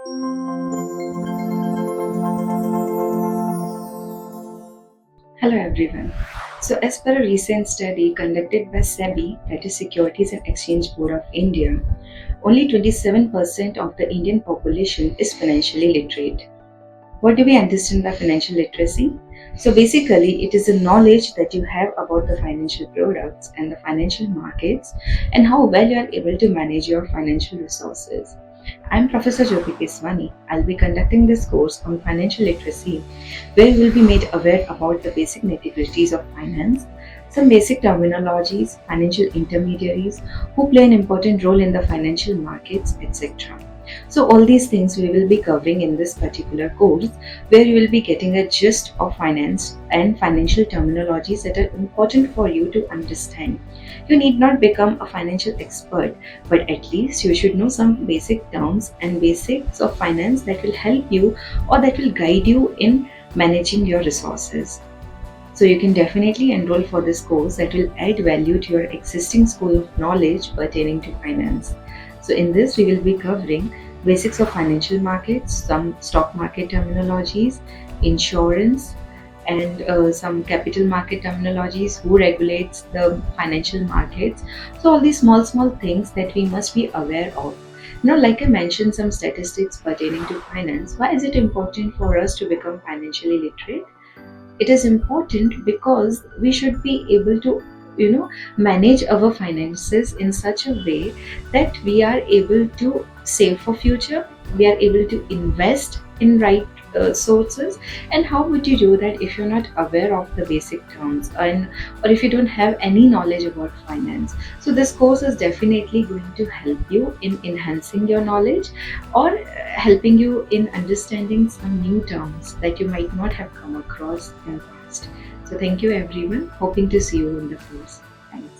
Hello everyone. So as per a recent study conducted by SEBI, that is Securities and Exchange Board of India, only 27% of the Indian population is financially literate. What do we understand by financial literacy? So basically, it is the knowledge that you have about the financial products and the financial markets and how well you are able to manage your financial resources. I'm Professor Jyoti Keswani. I'll be conducting this course on financial literacy where you will be made aware about the basic nitty-gritties of finance, some basic terminologies, financial intermediaries who play an important role in the financial markets, etc. So all these things we will be covering in this particular course where you will be getting a gist of finance and financial terminologies that are important for you to understand. You need not become a financial expert, but at least you should know some basic terms and basics of finance that will help you or that will guide you in managing your resources. So you can definitely enroll for this course that will add value to your existing school of knowledge pertaining to finance. So in this we will be covering basics of financial markets, some stock market terminologies, insurance, and some capital market terminologies, who regulates the financial markets. So all these small things that we must be aware of. Like I mentioned, some statistics pertaining to finance. Why is it important for us to become financially literate? It is important because we should be able to manage our finances in such a way that we are able to save for future, we are able to invest in right sources. And how would you do that if you're not aware of the basic terms, and or if you don't have any knowledge about finance? So this course is definitely going to help you in enhancing your knowledge, or helping you in understanding some new terms that you might not have come across in the past. So thank you everyone. Hoping to see you in the course. Thank you.